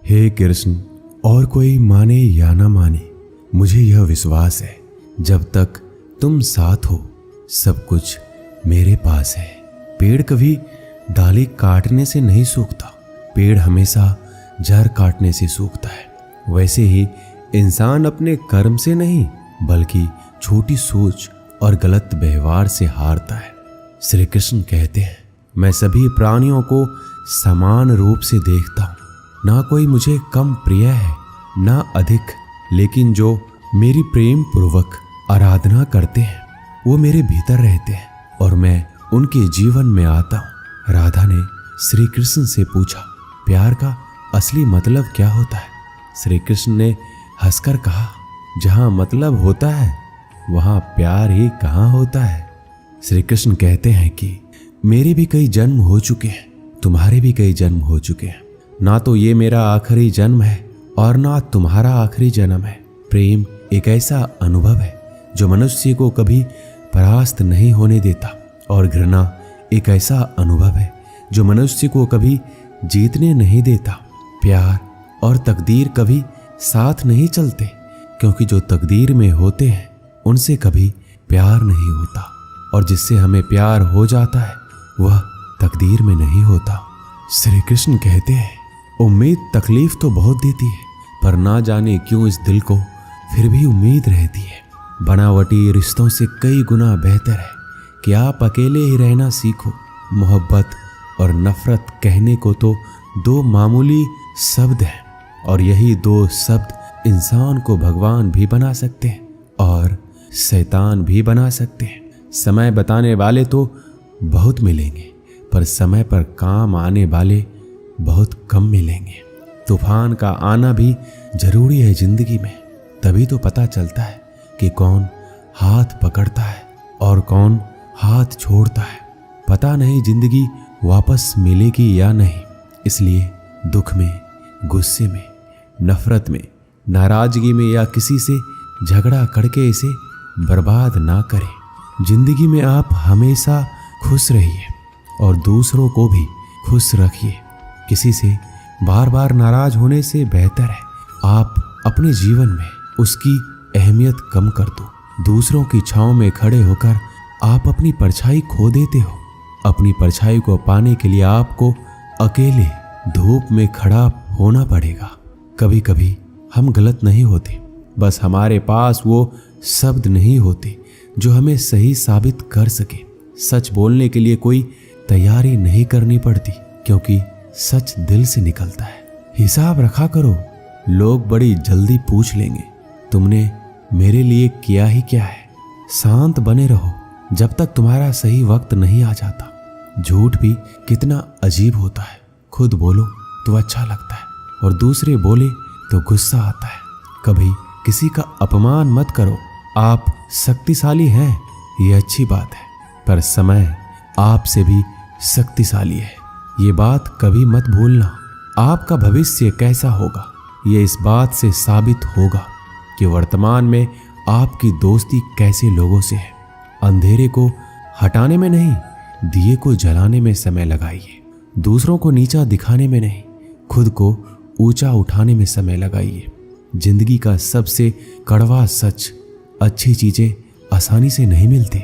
हे कृष्ण, और कोई माने या ना माने, मुझे यह विश्वास है जब तक तुम साथ हो सब कुछ मेरे पास है। पेड़ कभी डाली काटने से नहीं सूखता, पेड़ हमेशा जड़ काटने से सूखता है। वैसे ही इंसान अपने कर्म से नहीं बल्कि छोटी सोच और गलत व्यवहार से हारता है। श्री कृष्ण कहते हैं, मैं सभी प्राणियों को समान रूप से देखता हूँ, ना कोई मुझे कम प्रिय है ना अधिक, लेकिन जो मेरी प्रेम पूर्वक आराधना करते हैं वो मेरे भीतर रहते हैं और मैं उनके जीवन में आता हूँ। राधा ने श्री कृष्ण से पूछा, प्यार का असली मतलब क्या होता है? श्री कृष्ण ने हंसकर कहा, जहाँ मतलब होता है वहाँ प्यार ही कहाँ होता है। श्री कृष्ण कहते हैं कि मेरे भी कई जन्म हो चुके हैं, तुम्हारे भी कई जन्म हो चुके हैं, ना तो ये मेरा आखिरी जन्म है और ना तुम्हारा आखिरी जन्म है। प्रेम एक ऐसा अनुभव है जो मनुष्य को कभी परास्त नहीं होने देता और घृणा एक ऐसा अनुभव है जो मनुष्य को कभी जीतने नहीं देता। प्यार और तकदीर कभी साथ नहीं चलते, क्योंकि जो तकदीर में होते हैं उनसे कभी प्यार नहीं होता और जिससे हमें प्यार हो जाता है वह तकदीर में नहीं होता। श्री कृष्ण कहते हैं, उम्मीद तकलीफ तो बहुत देती है, पर ना जाने क्यों इस दिल को फिर भी उम्मीद रहती है। बनावटी रिश्तों से कई गुना बेहतर है कि आप अकेले ही रहना सीखो। मोहब्बत और नफरत कहने को तो दो मामूली शब्द हैं और यही दो शब्द इंसान को भगवान भी बना सकते हैं और शैतान भी बना सकते हैं। समय बताने वाले तो बहुत मिलेंगे, पर समय पर काम आने वाले बहुत कम मिलेंगे। तूफान का आना भी जरूरी है जिंदगी में, तभी तो पता चलता है कि कौन हाथ पकड़ता है और कौन हाथ छोड़ता है। पता नहीं जिंदगी वापस मिलेगी या नहीं, इसलिए दुख में, गुस्से में, नफरत में, नाराजगी में या किसी से झगड़ा करके इसे बर्बाद ना करें। जिंदगी में आप हमेशा खुश रहिए और दूसरों को भी खुश रखिए। किसी से बार बार नाराज होने से बेहतर है आप अपने जीवन में उसकी अहमियत कम कर दो। दूसरों की छांव में खड़े होकर आप अपनी परछाई खो देते हो। अपनी परछाई को पाने के लिए आपको अकेले धूप में खड़ा होना पड़ेगा। कभी कभी हम गलत नहीं होते, बस हमारे पास वो शब्द नहीं होते जो हमें सही साबित कर सके। सच बोलने के लिए कोई तैयारी नहीं करनी पड़ती, क्योंकि सच दिल से निकलता है। हिसाब रखा करो, लोग बड़ी जल्दी पूछ लेंगे तुमने मेरे लिए किया ही क्या है। शांत बने रहो जब तक तुम्हारा सही वक्त नहीं आ जाता। झूठ भी कितना अजीब होता है, खुद बोलो तो अच्छा लगता है और दूसरे बोले तो गुस्सा आता है। कभी किसी का अपमान मत करो। आप शक्तिशाली हैं ये अच्छी बात है, पर समय आपसे भी शक्तिशाली है, ये बात कभी मत भूलना। आपका भविष्य कैसा होगा ये इस बात से साबित होगा कि वर्तमान में आपकी दोस्ती कैसे लोगों से है। अंधेरे को हटाने में नहीं, दिए को जलाने में समय लगाइए। दूसरों को नीचा दिखाने में नहीं, खुद को ऊंचा उठाने में समय लगाइए। जिंदगी का सबसे कड़वा सच, अच्छी चीजें आसानी से नहीं मिलती।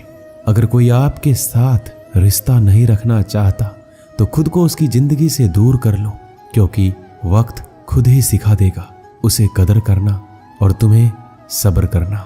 अगर कोई आपके साथ रिश्ता नहीं रखना चाहता तो खुद को उसकी जिंदगी से दूर कर लो, क्योंकि वक्त खुद ही सिखा देगा उसे कदर करना और तुम्हें सब्र करना।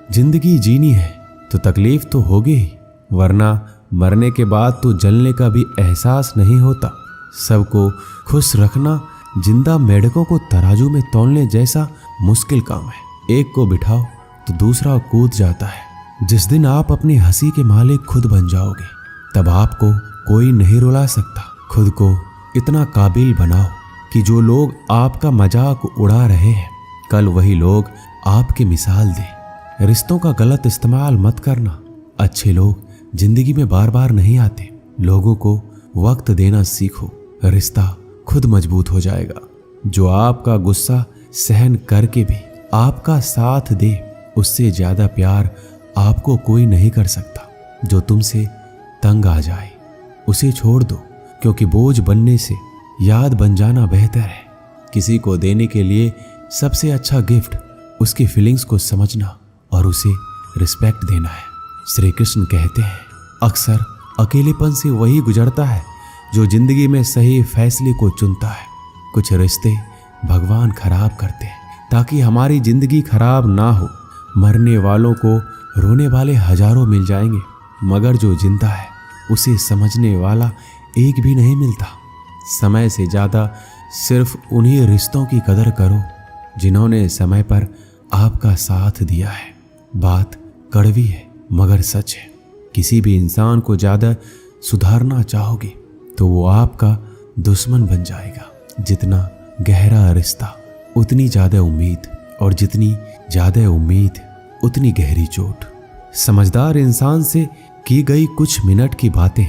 जिंदगी जीनी है तो तकलीफ तो होगी ही, वरना मरने के बाद तो जलने का भी एहसास नहीं होता। सबको खुश रखना जिंदा मेढकों को तराजू में तौलने जैसा मुश्किल काम है। एक को बिठाओ तो दूसरा कूद जाता है। जिस दिन आप अपनी हंसी के मालिक खुद बन जाओगे तब आपको कोई नहीं रुला सकता। खुद को इतना काबिल बनाओ कि जो लोग आपका मजाक उड़ा रहे हैं कल वही लोग आपकी मिसाल दें। रिश्तों का गलत इस्तेमाल मत करना। अच्छे लोग जिंदगी में बार बार नहीं आते। लोगों को वक्त देना सीखो, रिश्ता खुद मजबूत हो जाएगा। जो आपका गुस्सा सहन करके भी आपका साथ दे, उससे ज्यादा प्यार आपको कोई नहीं कर सकता। जो तुमसे तंग आ जाए उसे छोड़ दो, क्योंकि बोझ बनने से याद बन जाना बेहतर है। किसी को देने के लिए सबसे अच्छा गिफ्ट उसकी फीलिंग्स को समझना और उसे रिस्पेक्ट देना है। श्री कृष्ण कहते हैं, अक्सर अकेलेपन से वही गुजरता है जो जिंदगी में सही फैसले को चुनता है। कुछ रिश्ते भगवान खराब करते हैं ताकि हमारी जिंदगी खराब ना हो। मरने वालों को रोने वाले हजारों मिल जाएंगे, मगर जो जिंदा है उसे समझने वाला एक भी नहीं मिलता। समय से ज्यादा सिर्फ उन्हीं रिश्तों की कदर करो जिन्होंने समय पर आपका साथ दिया है। बात कड़वी है मगर सच है। किसी भी इंसान को ज्यादा सुधारना चाहोगे तो वो आपका दुश्मन बन जाएगा। जितना गहरा रिश्ता उतनी ज्यादा उम्मीद, और जितनी ज्यादा उम्मीद उतनी गहरी चोट। समझदार इंसान से की गई कुछ मिनट की बातें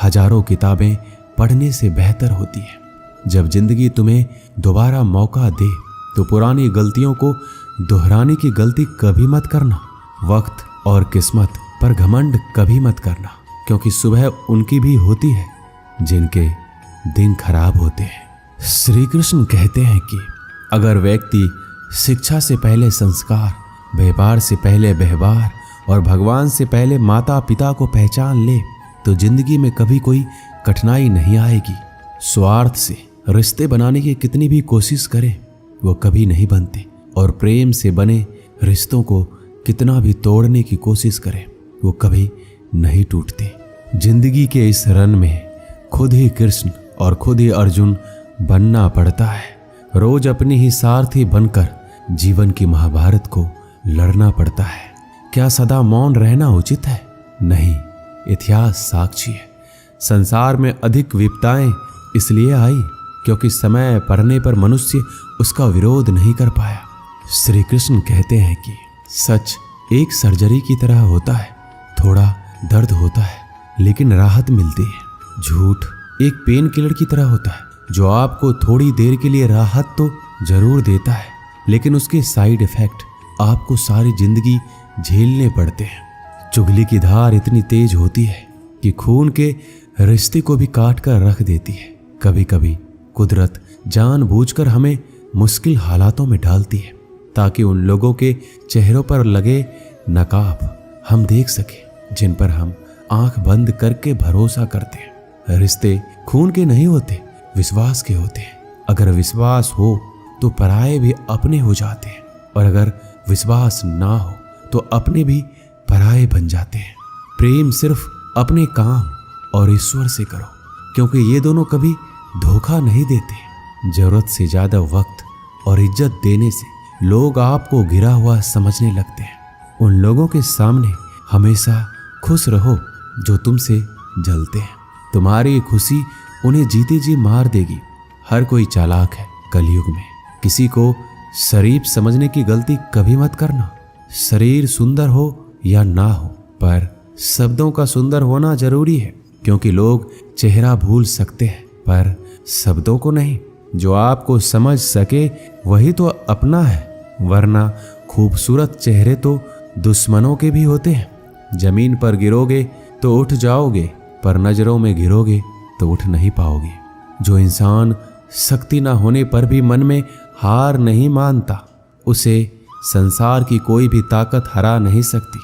हजारों किताबें पढ़ने से बेहतर होती है। जब जिंदगी तुम्हें दोबारा मौका दे तो पुरानी गलतियों को दोहराने की गलती कभी मत करना। वक्त और किस्मत पर घमंड कभी मत करना, क्योंकि सुबह उनकी भी होती है जिनके दिन खराब होते हैं। श्री कृष्ण कहते हैं कि अगर व्यक्ति शिक्षा से पहले संस्कार, व्यापार से पहले व्यवहार और भगवान से पहले माता पिता को पहचान ले तो जिंदगी में कभी कोई कठिनाई नहीं आएगी। स्वार्थ से रिश्ते बनाने की कितनी भी कोशिश करें वो कभी नहीं बनते, और प्रेम से बने रिश्तों को कितना भी तोड़ने की कोशिश करें वो कभी नहीं टूटते। जिंदगी के इस रन में खुद ही कृष्ण और खुद ही अर्जुन बनना पड़ता है। रोज अपनी ही सारथी बनकर जीवन की महाभारत को लड़ना पड़ता है। क्या सदा मौन रहना उचित है? नहीं, इतिहास साक्षी है। संसार में अधिक विपदाएं इसलिए आई क्योंकि समय पड़ने पर मनुष्य उसका विरोध नहीं कर पाया। श्री कृष्ण कहते हैं कि सच एक सर्जरी की तरह होता है, थोड़ा दर्द होता है लेकिन राहत मिलती है। झूठ एक पेन किलर की तरह होता है जो आपको थोड़ी देर के लिए राहत तो जरूर देता है, लेकिन उसके साइड इफेक्ट आपको सारी जिंदगी झेलने पड़ते हैं। चुगली की धार इतनी तेज होती है कि खून के रिश्ते को भी काट कर रख देती है। कभी कभी कुदरत जानबूझकर हमें मुश्किल हालातों में डालती है ताकि उन लोगों के चेहरों पर लगे नकाब हम देख सके जिन पर हम आंख बंद करके भरोसा करते हैं। रिश्ते खून के नहीं होते, विश्वास के होते हैं। अगर विश्वास हो तो पराये भी अपने हो जाते हैं, और अगर विश्वास ना हो तो अपने भी पराये बन जाते हैं। प्रेम सिर्फ अपने काम और ईश्वर से करो, क्योंकि ये दोनों कभी धोखा नहीं देते। जरूरत से ज्यादा वक्त और इज्जत देने से लोग आपको गिरा हुआ समझने लगते हैं। उन लोगों के सामने हमेशा खुश रहो जो तुमसे जलते हैं। तुम्हारी खुशी उन्हें जीते जी मार देगी। हर कोई चालाक है कलयुग में। किसी को शरीफ समझने की गलती कभी मत करना। शरीर सुंदर हो या ना हो, पर शब्दों का सुंदर होना जरूरी है, क्योंकि लोग चेहरा भूल सकते हैं पर शब्दों को नहीं। जो आपको समझ सके वही तो अपना है, वरना खूबसूरत चेहरे तो दुश्मनों के भी होते हैं। जमीन पर गिरोगे तो उठ जाओगे, पर नजरों में गिरोगे तो उठ नहीं पाओगे। जो इंसान शक्ति ना होने पर भी मन में हार नहीं मानता, उसे संसार की कोई भी ताकत हरा नहीं सकती।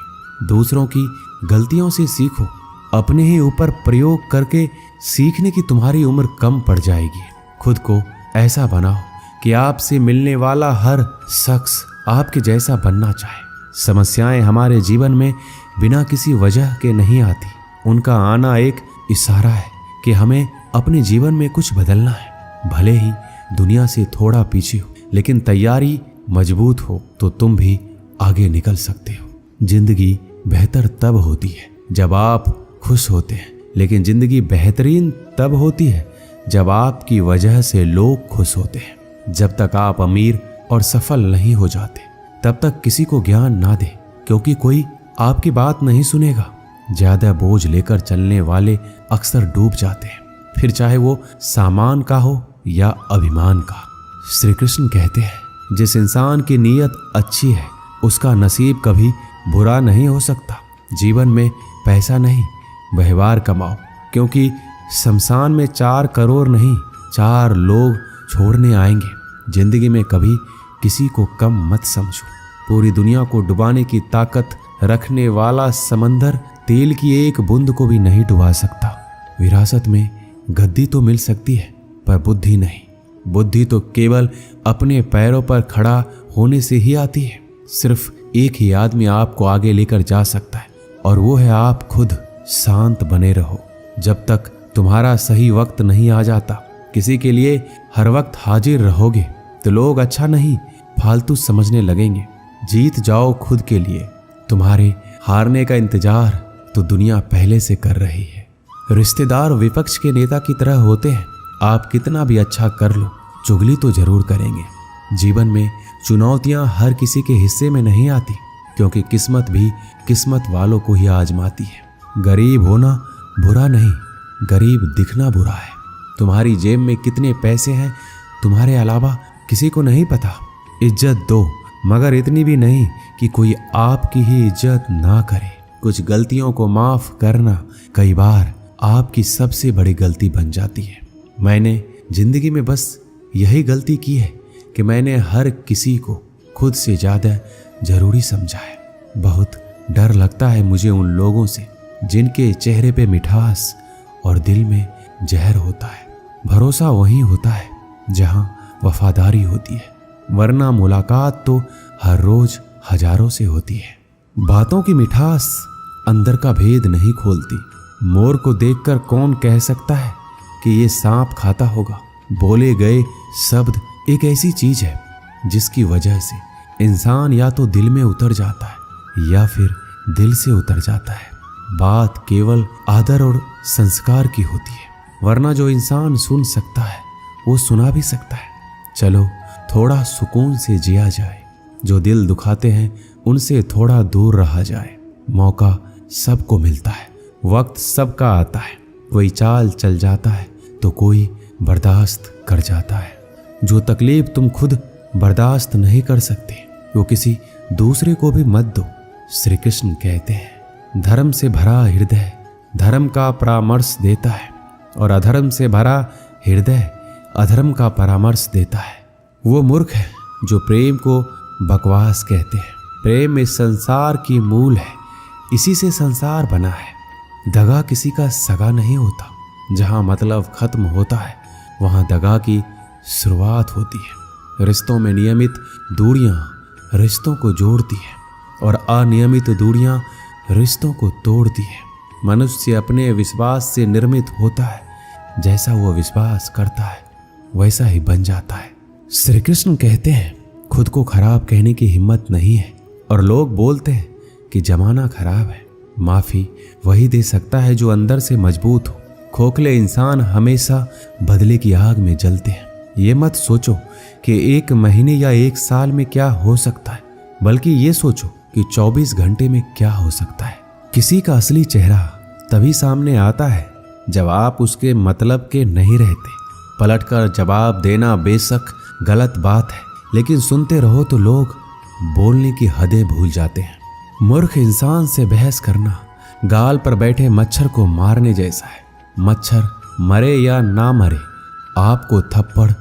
दूसरों की गलतियों से सीखो, अपने ही ऊपर प्रयोग करके सीखने की तुम्हारी उम्र कम पड़ जाएगी। खुद को ऐसा बनाओ कि आपसे मिलने वाला हर शख्स आपके जैसा बनना चाहे। समस्याएं हमारे जीवन में बिना किसी वजह के नहीं आती। उनका आना एक इशारा है कि हमें अपने जीवन में कुछ बदलना है। भले ही दुनिया से थोड़ा पीछे हो, लेकिन तैयारी मजबूत हो तो तुम भी आगे निकल सकते हो। जिंदगी बेहतर तब होती है जब आप खुश होते हैं, लेकिन जिंदगी बेहतरीन तब होती है जब आपकी वजह से लोग खुश होते हैं। जब तक आप अमीर और सफल नहीं हो जाते तब तक किसी को ज्ञान ना दे, क्योंकि कोई आपकी बात नहीं सुनेगा। ज्यादा बोझ लेकर चलने वाले अक्सर डूब जाते हैं, फिर चाहे वो सामान का हो या अभिमान का। श्री कृष्ण कहते हैं, जिस इंसान की नीयत अच्छी है उसका नसीब कभी बुरा नहीं हो सकता। जीवन में पैसा नहीं, व्यवहार कमाओ, क्योंकि शमशान में 4 करोड़ नहीं 4 लोग छोड़ने आएंगे। जिंदगी में कभी किसी को कम मत समझो। पूरी दुनिया को डुबाने की ताकत रखने वाला समंदर तेल की एक बूंद को भी नहीं डुबा सकता। विरासत में गद्दी तो मिल सकती है पर बुद्धि नहीं। बुद्धि तो केवल अपने पैरों पर खड़ा होने से ही आती है। सिर्फ एक ही आदमी आपको आगे लेकर जा सकता है और वो है आप खुद। शांत बने रहो जब तक तुम्हारा सही वक्त नहीं आ जाता। किसी के लिए हर वक्त हाजिर रहोगे तो लोग अच्छा नहीं फालतू समझने लगेंगे। जीत जाओ खुद के लिए। तुम्हारे हारने का इंतजार तो दुनिया पहले से कर रही है। रिश्तेदार विपक्ष के नेता की तरह होते हैं। आप कितना भी अच्छा कर लो, चुगली तो जरूर करेंगे। जीवन में चुनौतियां हर किसी के हिस्से में नहीं आती, क्योंकि किस्मत भी किस्मत वालों को ही आजमाती है। गरीब होना बुरा नहीं, गरीब दिखना बुरा है। तुम्हारी जेब में कितने पैसे हैं तुम्हारे अलावा किसी को नहीं पता। इज्जत दो, मगर इतनी भी नहीं कि कोई आपकी ही इज्जत ना करे। कुछ गलतियों को माफ करना कई बार आपकी सबसे बड़ी गलती बन जाती है। मैंने जिंदगी में बस यही गलती की है कि मैंने हर किसी को खुद से ज्यादा जरूरी समझा है। बहुत डर लगता है मुझे उन लोगों से जिनके चेहरे पे मिठास और दिल में जहर होता है। भरोसा वहीं होता है जहां वफादारी होती है, वरना मुलाकात तो हर रोज हजारों से होती है। बातों की मिठास अंदर का भेद नहीं खोलती। मोर को देखकर कौन कह सकता है कि ये सांप खाता होगा। बोले गए शब्द एक ऐसी चीज है जिसकी वजह से इंसान या तो दिल में उतर जाता है या फिर दिल से उतर जाता है। बात केवल आदर और संस्कार की होती है, वरना जो इंसान सुन सकता है वो सुना भी सकता है। चलो थोड़ा सुकून से जिया जाए। जो दिल दुखाते हैं उनसे थोड़ा दूर रहा जाए। मौका सबको मिलता है, वक्त सबका आता है। कोई चाल चल जाता है तो कोई बर्दाश्त कर जाता है। जो तकलीफ तुम खुद बर्दाश्त नहीं कर सकते वो किसी दूसरे को भी मत दो। श्री कृष्ण कहते हैं, धर्म से भरा हृदय धर्म का परामर्श देता है और अधर्म से भरा हृदय अधर्म का परामर्श देता है। वो मूर्ख है जो प्रेम को बकवास कहते हैं। प्रेम इस संसार की मूल है, इसी से संसार बना है। दगा किसी का सगा नहीं होता। जहां मतलब खत्म होता है वहां दगा की शुरुआत होती है। रिश्तों में नियमित दूरियां रिश्तों को जोड़ती है और अनियमित दूरियां रिश्तों को तोड़ती है। मनुष्य अपने विश्वास से निर्मित होता है। जैसा वो विश्वास करता है वैसा ही बन जाता है। श्री कृष्ण कहते हैं, खुद को खराब कहने की हिम्मत नहीं है और लोग बोलते हैं कि जमाना खराब है। माफी वही दे सकता है जो अंदर से मजबूत हो। खोखले इंसान हमेशा बदले की आग में जलते हैं। ये मत सोचो कि एक महीने या एक साल में क्या हो सकता है, बल्कि ये सोचो कि 24 घंटे में क्या हो सकता है। किसी का असली चेहरा तभी सामने आता है जब आप उसके मतलब के नहीं रहते। पलटकर जवाब देना बेशक गलत बात है, लेकिन सुनते रहो तो लोग बोलने की हदें भूल जाते हैं। मूर्ख इंसान से बहस करना गाल पर बैठे मच्छर को मारने जैसा है। मच्छर मरे या ना मरे आपको थप्पड़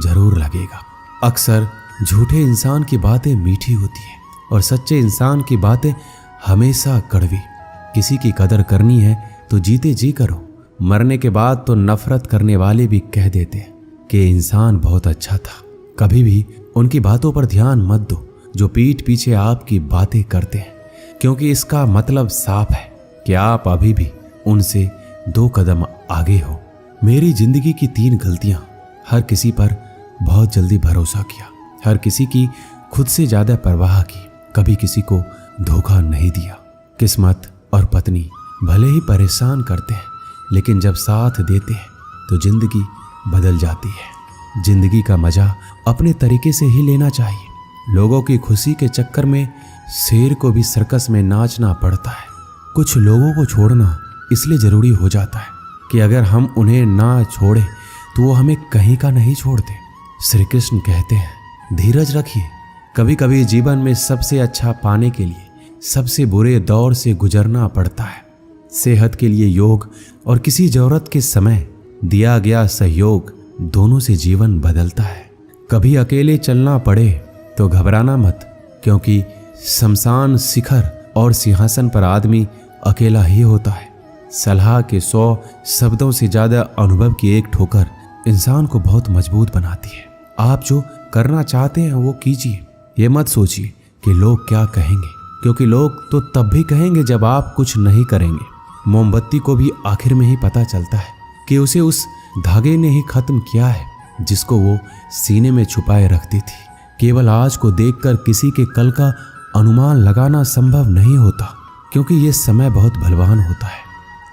जरूर लगेगा। अक्सर झूठे इंसान की बातें मीठी होती है और सच्चे इंसान की बातें हमेशा कड़वी। किसी की कदर करनी है तो जीते जी करो। मरने के बाद तो नफरत करने वाले भी कह देते हैं कि इंसान बहुत अच्छा था। कभी भी उनकी बातों पर ध्यान मत दो जो पीठ पीछे आपकी बातें करते हैं, क्योंकि इसका मतलब साफ है कि आप अभी भी उनसे 2 कदम आगे हो। मेरी जिंदगी की 3 गलतियां। हर किसी पर बहुत जल्दी भरोसा किया, हर किसी की खुद से ज्यादा परवाह की, कभी किसी को धोखा नहीं दिया। किस्मत और पत्नी भले ही परेशान करते हैं, लेकिन जब साथ देते हैं तो जिंदगी बदल जाती है। जिंदगी का मजा अपने तरीके से ही लेना चाहिए। लोगों की खुशी के चक्कर में शेर को भी सर्कस में नाचना पड़ता है। कुछ लोगों को छोड़ना इसलिए जरूरी हो जाता है कि अगर हम उन्हें ना छोड़े तो वो हमें कहीं का नहीं छोड़ते। श्री कृष्ण कहते हैं, धीरज रखिए। कभी कभी जीवन में सबसे अच्छा पाने के लिए सबसे बुरे दौर से गुजरना पड़ता है। सेहत के लिए योग और किसी जरूरत के समय दिया गया सहयोग दोनों से जीवन बदलता है। कभी अकेले चलना पड़े तो घबराना मत, क्योंकि शमशान शिखर और सिंहासन पर आदमी अकेला ही होता है। सलाह के 100 शब्दों से ज्यादा अनुभव की एक ठोकर इंसान को बहुत मजबूत बनाती है। आप जो करना चाहते हैं वो कीजिए। ये मत सोचिए कि लोग क्या कहेंगे, क्योंकि लोग तो तब भी कहेंगे जब आप कुछ नहीं करेंगे। मोमबत्ती को भी आखिर में ही पता चलता है कि उसे उस धागे ने ही खत्म किया है जिसको वो सीने में छुपाए रखती थी। केवल आज को देखकर किसी के कल का अनुमान लगाना संभव नहीं होता, क्योंकि ये समय बहुत बलवान होता है।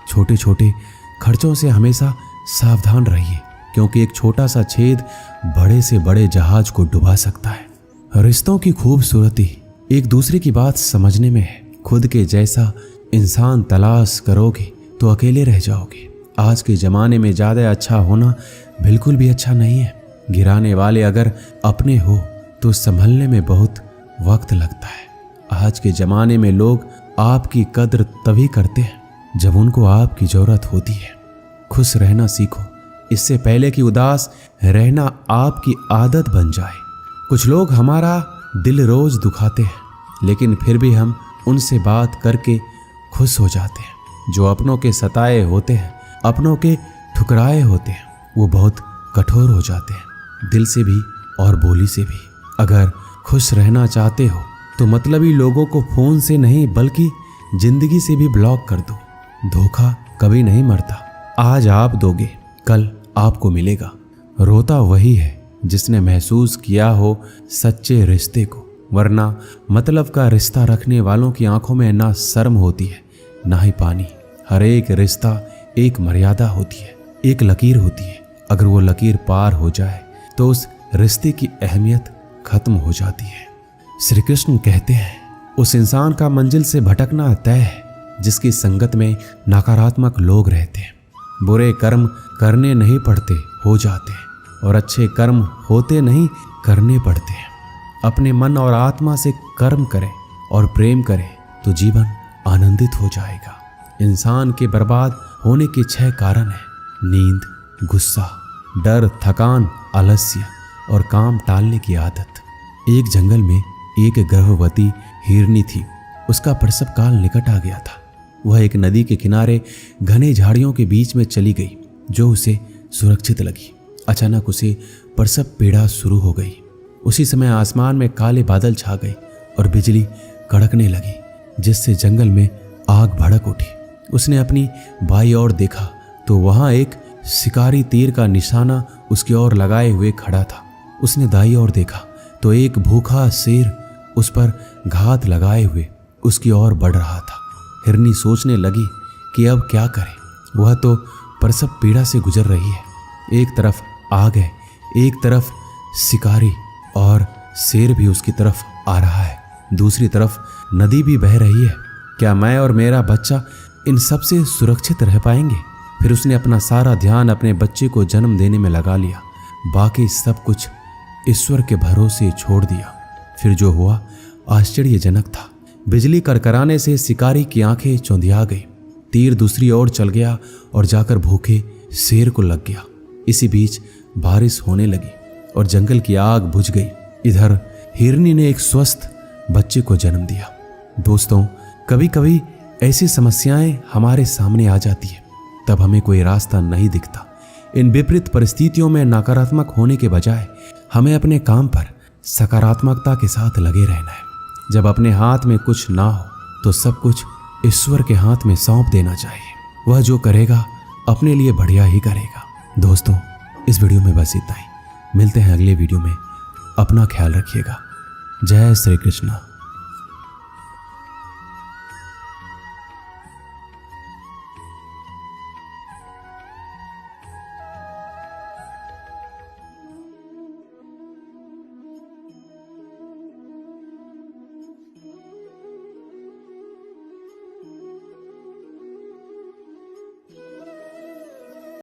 छोटे छोटे खर्चों से हमेशा सावधान रहिए, क्योंकि एक छोटा सा छेद बड़े से बड़े जहाज को डुबा सकता है। रिश्तों की खूबसूरती एक दूसरे की बात समझने में है। खुद के जैसा इंसान तलाश करोगे तो अकेले रह जाओगे। आज के जमाने में ज्यादा अच्छा होना बिल्कुल भी अच्छा नहीं है। गिराने वाले अगर अपने हो तो संभलने में बहुत वक्त लगता है। आज के जमाने में लोग आपकी कद्र तभी करते हैं जब उनको आपकी जरूरत होती है। खुश रहना सीखो, इससे पहले कि उदास रहना आपकी आदत बन जाए। कुछ लोग हमारा दिल रोज दुखाते हैं, लेकिन फिर भी हम उनसे बात करके खुश हो जाते हैं। जो अपनों के सताए होते हैं, अपनों के ठुकराए होते हैं, वो बहुत कठोर हो जाते हैं, दिल से भी और बोली से भी। अगर खुश रहना चाहते हो तो मतलबी लोगों को फोन से नहीं बल्कि जिंदगी से भी ब्लॉक कर दो। धोखा कभी नहीं मरता, आज आप दोगे कल आपको मिलेगा। रोता वही है जिसने महसूस किया हो सच्चे रिश्ते को, वरना मतलब का रिश्ता रखने वालों की आंखों में ना शर्म होती है ना ही पानी। हर एक रिश्ता एक मर्यादा होती है, एक लकीर होती है। अगर वो लकीर पार हो जाए तो उस रिश्ते की अहमियत खत्म हो जाती है। श्री कृष्ण कहते हैं, उस इंसान का मंजिल से भटकना तय है जिसकी संगत में नकारात्मक लोग रहते हैं। बुरे कर्म करने नहीं पड़ते, हो जाते हैं, और अच्छे कर्म होते नहीं, करने पड़ते हैं। अपने मन और आत्मा से कर्म करें और प्रेम करें तो जीवन आनंदित हो जाएगा। इंसान के बर्बाद होने के 6 कारण हैं: नींद, गुस्सा, डर, थकान, आलस्य और काम टालने की आदत। एक जंगल में एक गर्भवती हिरनी थी। उसका प्रसव काल निकट आ गया था। वह एक नदी के किनारे घने झाड़ियों के बीच में चली गई, जो उसे सुरक्षित लगी। अचानक उसे प्रसव पीड़ा शुरू हो गई। उसी समय आसमान में काले बादल छा गए और बिजली कड़कने लगी, जिससे जंगल में आग भड़क उठी। उसने अपनी बाईं ओर देखा तो वहां एक शिकारी तीर का निशाना उसकी ओर लगाए हुए खड़ा था। उसने दाईं ओर देखा तो एक भूखा शेर उस पर घात लगाए हुए उसकी ओर बढ़ रहा था। हिरनी सोचने लगी कि अब क्या करे। वह तो प्रसव पीड़ा से गुजर रही है। एक तरफ आग है, एक तरफ शिकारी, और शेर भी उसकी तरफ आ रहा है। दूसरी तरफ नदी भी बह रही है। क्या मैं और मेरा बच्चा इन सब से सुरक्षित रह पाएंगे? फिर उसने अपना सारा ध्यान अपने बच्चे को जन्म देने में लगा लिया। बाकी सब कुछ ईश्वर के भरोसे छोड़ दिया। फिर जो हुआ आश्चर्यजनक था। बिजली करकराने से शिकारी की आंखें चौंधिया गई। तीर दूसरी ओर चल गया और जाकर भूखे शेर को लग गया। इसी बीच बारिश होने लगी और जंगल की आग बुझ गई। इधर हिरनी ने एक स्वस्थ बच्चे को जन्म दिया। दोस्तों, कभी कभी ऐसी समस्याएं हमारे सामने आ जाती है, तब हमें कोई रास्ता नहीं दिखता। इन विपरीत परिस्थितियों में नकारात्मक होने के बजाय हमें अपने काम पर सकारात्मकता के साथ लगे रहना है। जब अपने हाथ में कुछ ना हो तो सब कुछ ईश्वर के हाथ में सौंप देना चाहिए। वह जो करेगा अपने लिए बढ़िया ही करेगा। दोस्तों, इस वीडियो में बस इतना ही। मिलते हैं अगले वीडियो में। अपना ख्याल रखिएगा। जय श्री कृष्ण।